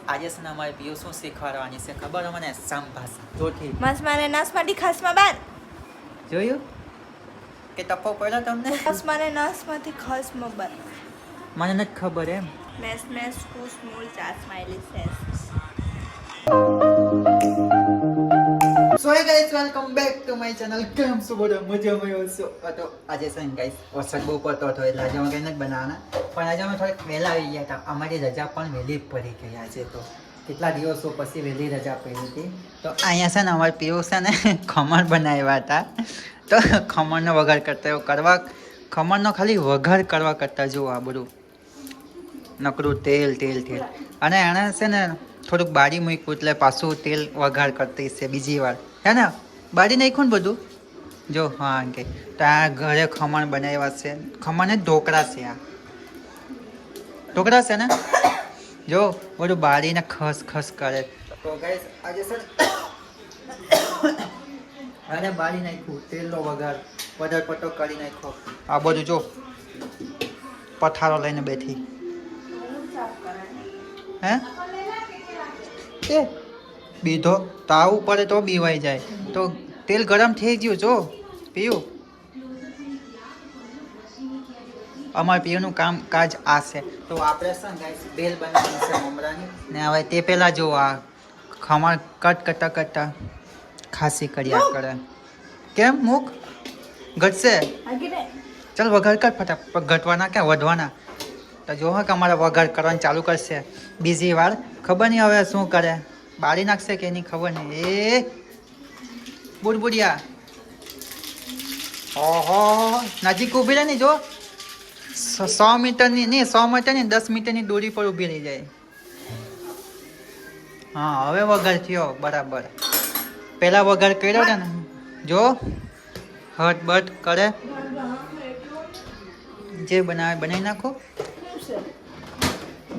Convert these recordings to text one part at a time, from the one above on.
આજે છે ને અમારે પીઓ શું શીખવાડવાની છે ખબર મને સમ ભાષા જોથી માસ માને નાસ માંથી ખાસમાં બાર જોયું કે ટપ્પો પડ્યો તમને માસ માને નાસ માંથી ખાસમાં બાર મને નથી ખબર એમ મેસ મેસ ટુ સ્મોલ ચાર સ્માઈલી સેસ સો હે guys welcome back to my channel કેમ છો બધા મજામાં છો તો આજે છે ને ગાઈસ વરસાદ બહુ પડતો હતો એટલે આજે અમે કંઈ નથી બનાવવાના પણ આજે અમે થોડીક વહેલા આવી ગયા હતા અમારી રજા પણ વહેલી પડી ગઈ આજે તો કેટલા દિવસો પછી વહેલી રજા પડી હતી તો અહીંયા છે ને અમારે પીવું છે ને ખમણ બનાવ્યા હતા તો ખમણનો વઘાર કરતા એવું કરવા ખમણનો ખાલી વઘાર કરવા કરતાં જુઓ આ બધું નકરું તેલ તેલ તેલ અને એણે છે ને થોડુંક બાળી મૂક્યું એટલે પાછું તેલ વઘાર કરતી છે બીજી વાર હે ને બાળી નાખ્યું ને બધું જો હા કે તો આ ઘરે ખમણ બનાવ્યા છે ખમણ ને ઢોકળા છે આ ઢોકળા છે ને જો બધું બાળીને ખસ ખસ કરે તો ગાઈસ આજે છે અરે બાળી નાખ્યું તેલનો વઘાર વધારે પટ્ટો કરી નાખ્યો આ બધું જો પથારો લઈને બેઠી હે એ બીધો તાવ પડે તો બીવાઈ જાય તો તેલ ગરમ થઈ ગયું જો પીયું અમારે પીવાનું કામકાજ આ છે તો આપણે છે ને ગાઈસ બેલ બનાવવાની છે મમરાની ને હવે તે પહેલાં જો આ ખમણ કટ કરતા કરતા ખાસી કર્યા કરે કેમ મુખ ઘટશે ચાલ વઘાર કર ફટાફટ ઘટવાના ક્યાં વધવાના તો જો કે અમારે વઘાર કરવાનું ચાલુ કરશે બીજી વાર ખબર નહીં હવે શું કરે બાળી નાખશે કે નહીં ખબર નહીં એ બુડબુડિયા ઓહો નજીક ઊભી રહે ને જો 100 મીટરની નહીં 100 મીટરની 10 મીટરની દૂરી પર ઊભી રહી જાય હા હવે વઘાર થયો બરાબર પહેલાં વઘાર કર્યો ને જો હટ બટ કરે જે બનાવે બનાવી નાખો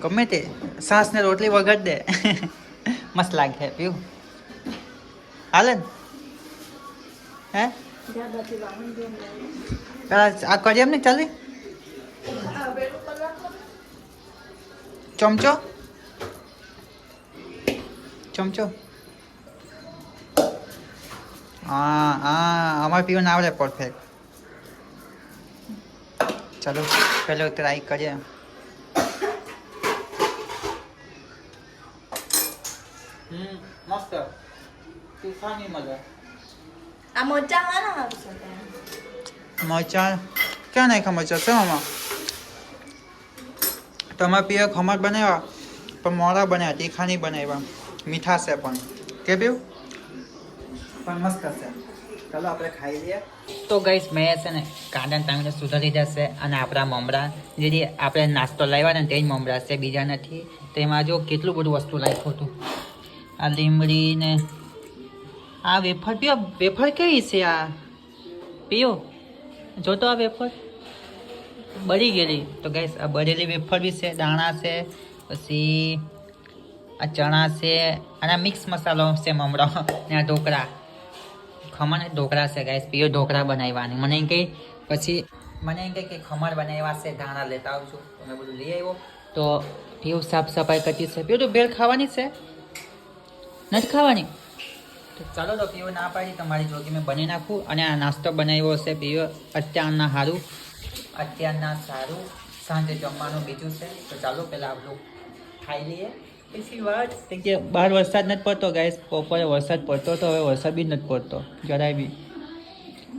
ગમે તે સાસ ને રોટલી વગાડ દે મસ્ત લાગે પીવું હાલે ને હે પેલા આ કરી એમ ને ચાલી ચમચો ચમચો હા હા અમારે પીવું આવડે પરફેક્ટ ચાલો પેલો ટ્રાય કરીએ મસ્ત તીખાની મજા આ મોચા વાળા આવશે મરચાં ક્યાં નાખ્યા મરચાં છે આમાં તમે પીએ ખમણ બનાવ્યા પણ મોડા બનાવ્યા તીખાની બનાવ્યા મીઠા છે પણ કે પીવું પણ મસ્ત છે ચાલો આપણે ખાઈ લઈએ તો ગાઈસ મેં છે ને કાંદા ટામેટા સુધારી લીધા છે અને આપણા મમરા જે આપણે નાસ્તો લાવ્યા ને તે જ મમરા છે બીજા નથી તેમાં જો કેટલું બધું વસ્તુ લાવ્યું હતું આ લીમડી ને આ વેફર પીઓ વેફર કેવી છે આ પીઓ જો તો આ વેફર બળી ગયેલી તો ગાઈસ આ બળેલી વેફર બી છે દાણા છે પછી આ ચણા છે અને આ મિક્સ મસાલો છે મમરા ને આ ઢોકળા ખમણ ઢોકળા છે ગાઈસ પીઓ ઢોકળા બનાવવાની મને એમ કહી પછી મને એમ કહે કે ખમણ બનાવ્યા છે ધાણા લેતા આવજો તો મેં બધું લઈ આવ્યો તો પીઓ સાફ સફાઈ કરતી છે પીઓ તો બેલ ખાવાની છે નથી ખાવાની તો ચાલો તો પીઓ ના પાડી તમારી જોગી મેં બની નાખું અને આ નાસ્તો બનાવ્યો છે પીઓ અત્યારના સારું સાંજે જમવાનું બીજું છે તો ચાલો પહેલાં આપણું ખાઈ લઈએ પછી વાત કે બહાર વરસાદ નથી પડતો ગાઈસ બપોરે વરસાદ પડતો તો હવે વરસાદ બી નથી પડતો જરાય બી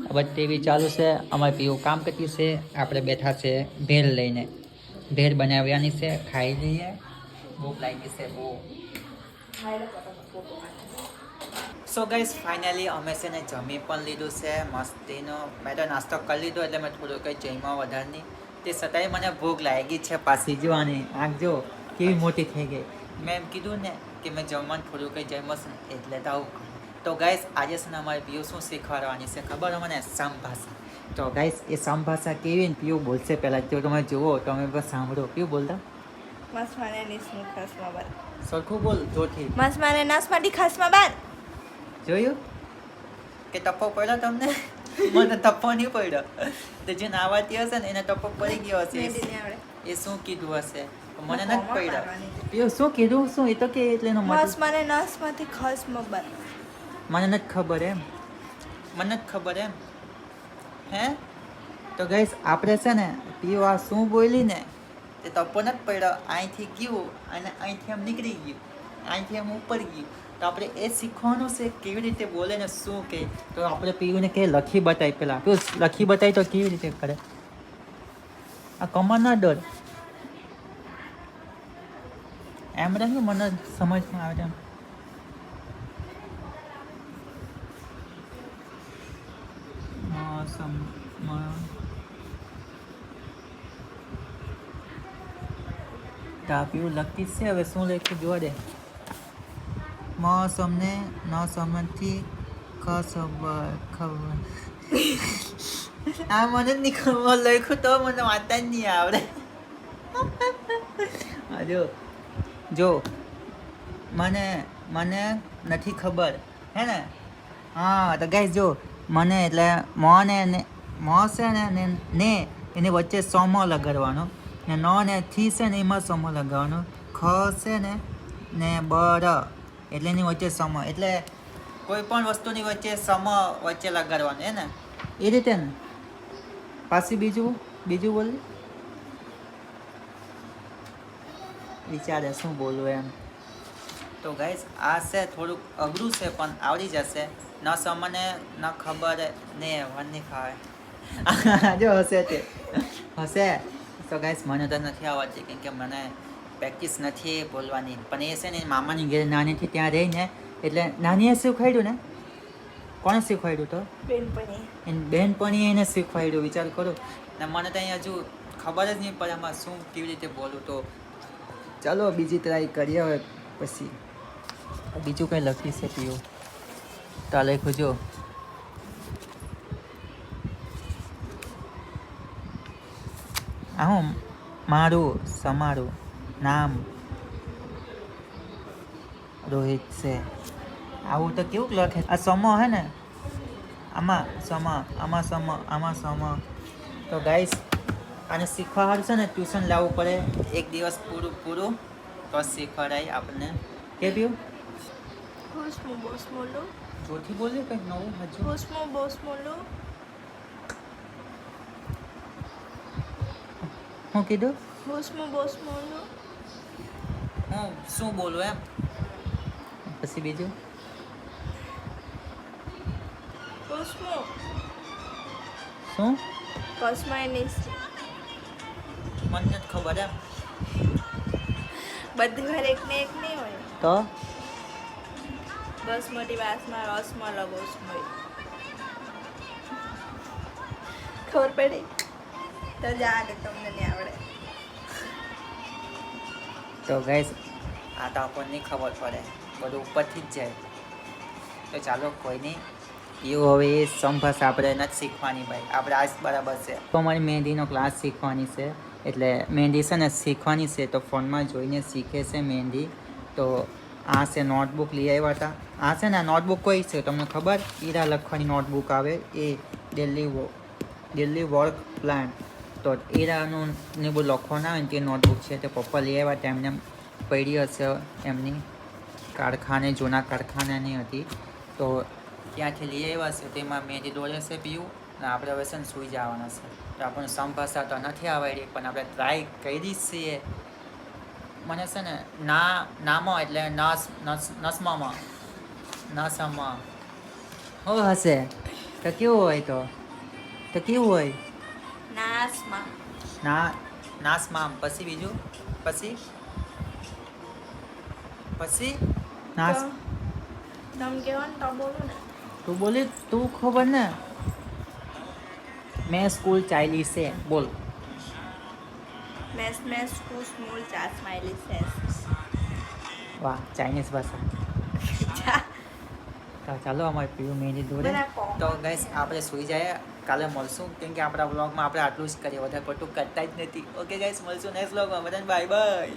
હવે તેવી ચાલુ છે અમારે પીવું કામ કરતી છે આપણે બેઠા છે ભેળ લઈને ભેળ બનાવવાની છે ખાઈ લઈએ ભૂખ લાગી છે બહુ સો ગાઈસ ફાઇનલી અમે છે ને જમી પણ લીધું છે મસ્તીનો મેં તો નાસ્તો કરી લીધો એટલે મેં થોડું કંઈ જમ્યા વધારની તે છતાંય મને ભૂખ લાગી છે પાછી જોવાની આંખ જો કેવી મોટી થઈ ગઈ મેં એમ કીધું ને કે મેં જમવાનું થોડું કંઈ જમ્યો છે ને એટલે તો આવું તો ગાઈસ આજે છે ને અમારે પીઓ શું શીખવાડવાની છે ખબર મને સમ ભાષા તો ગાઈસ એ સમ ભાષા કેવી ને પીઓ બોલશે પહેલાં જો તમે જુઓ તમે બસ સાંભળો પીઓ બોલતા માસ માને નાસ ખાસમાં બાર સરખું બોલ જોરથી માસ માને નાસ માંથી ખાસમાં બાર જોયું કે ટપ્પો પડ્યો તમને મને ટપ્પો નહીં પડ્યો તો જે નાવાતી હશે ને એને ટપ્પો પડી ગયો હશે એ શું કીધું હશે મને નથી પડ્યા પીઓ શું કીધું શું એ તો કે એટલે એનો મસ મતલબ મને નસમાંથી ખસમ બન મને નથી ખબર એમ મને નથી ખબર એમ હે તો ગઈસ આપણે છે ને પીઓ આ શું બોલી ને તે તપો નથી પડ્યો અહીંથી ગયું અને અહીંથી આમ નીકળી ગયું અહીંથી આમ ઉપર ગયું તો આપણે એ શીખવાનું છે કેવી રીતે બોલે ને શું કે તો આપણે પીયુને કે લખી બતાવી પેલા પીયું લખી બતાવી તો કેવી રીતે કરે આ કમર ના ડર એમ રહે મને સમજમાં આવે એમ તાપ્યું લખતી છે હવે શું લખ્યું જોવા દે મોસમને ન સમજથી ખબર આ મને જ નહીં ખબર લખ્યું તો મને વાંચતા જ નહીં આવડે જો મને નથી ખબર હે ને હા તો ગાઈસ જો મને એટલે મોને ને મો છે ને એની વચ્ચે સોમો લગાડવાનો ને નો ને થી છે ને એમાં સોમો લગાડવાનો ખ છે ને બર એટલે એની વચ્ચે સમ એટલે કોઈ પણ વસ્તુની વચ્ચે સમ વચ્ચે લગાડવાનું હે ને એ રીતે ને પાછી બીજું બોલ વિચારે શું બોલવું એમ તો ગાઈસ આ છે થોડુંક અઘરું છે પણ આવડી જશે ન સમને ન ખબર ને વન નહીં ખાવે જો હશે તે હશે તો ગાઈસ મને તો નથી આવડતી કેમ કે મને પ્રેક્ટિસ નથી બોલવાની પણ એ છે ને મામાની ઘેર નાનીથી ત્યાં રહીને એટલે નાનીએ શીખવાડ્યું ને કોણે શીખવાડ્યું તો બેનપણી એની બેનપણીએ એને શીખવાડ્યું વિચાર કરો ને મને તો અહીં હજુ ખબર જ નહીં પડે આમાં શું કેવી રીતે બોલું તો ચાલો બીજી ટ્રાય કરીએ હવે પછી બીજું કંઈ લખી છે પીવું તો લખ્યું જો હું મારું સમારું નામ રોહિત છે આવું તો કેવું લખે આ સમો હે ને આમાં સમ તો ગાઈસ આને શીખવા હારું છે ને ટ્યુશન લાવવું પડે એક દિવસ પૂરું તો શીખવાડાય આપણને કે પીવું હુસ્મુ બોસ્મોલો ચોથી બોલે કંઈક નવું હજુ હુસ્મુ બોસ્મોલો હું કીધું હુસ્મુ બોસ્મોલો હું શું બોલું એમ પછી બીજું હુસ્મુ શું કસ્માઇનિસ મને નથી ખબર એમ બધી વાર એક ને એક નહીં હોય તો બસમતી વાસમાં રસમાં લગોસમય ખબર પડી તો જાણે તમને નહીં આવડે તો ગાઈસ આ તો આપણને નહીં ખબર પડે બધું ઉપરથી જ જાય તો ચાલો કોઈ નહીં એવું હવે એ સમભાષા આપણે નથી શીખવાની ભાઈ આપણે આ જ બરાબર છે તો અમારી મહેંદીનો ક્લાસ શીખવાની છે એટલે મહેંદી છે ને શીખવાની છે તો ફોનમાં જોઈને શીખે છે મહેંદી તો આ છે નોટબુક લઈ આવ્યા હતા આ છે ને નોટબુક કઈ છે તમને ખબર ઈરા લખવાની નોટબુક આવે એ દિલ્હી વર્ક પ્લાન તો ઈરાનું ને બધું લખવાનું આવે ને તે નોટબુક છે તે પપ્પા લઈ આવ્યા હતા એમને પડી હશે એમની જૂના કારખાનાની હતી તો ત્યાંથી લઈ આવ્યા છે તેમાં મહેંદી દોરે છે પીવું અને આપણે હવે છે ને સૂઈ જવાના છે તો આપણને સમભાષા તો નથી આવડી પણ આપણે ટ્રાય કરી છીએ મને છે ને નામાં એટલે નસમામાં નસમાં હો હશે તો કેવું હોય તો કેવું હોય નાસમાં નાસમાં પછી બીજું પછી નાસ તમે કહેવાનું તો બોલું ને તું બોલી તું ખબર ને મેં સ્કૂલ ચાલી છે બોલ મેસ ટુ સ્મોલ ચાર સ્માઇલી સેસ વાહ ચાઇનીઝ ભાષા તો ચાલો અમારે પીવું મહેંદી દોરે તો ગાઈસ આપણે સૂઈ જાય કાલે મળશું કેમ કે આપણા વ્લોગમાં આપણે આટલું જ કરીએ વધારે પડતું કરતા જ નથી ઓકે ગાઈસ મળશું નેક્સ્ટ વ્લોગમાં બધાને બાય બાય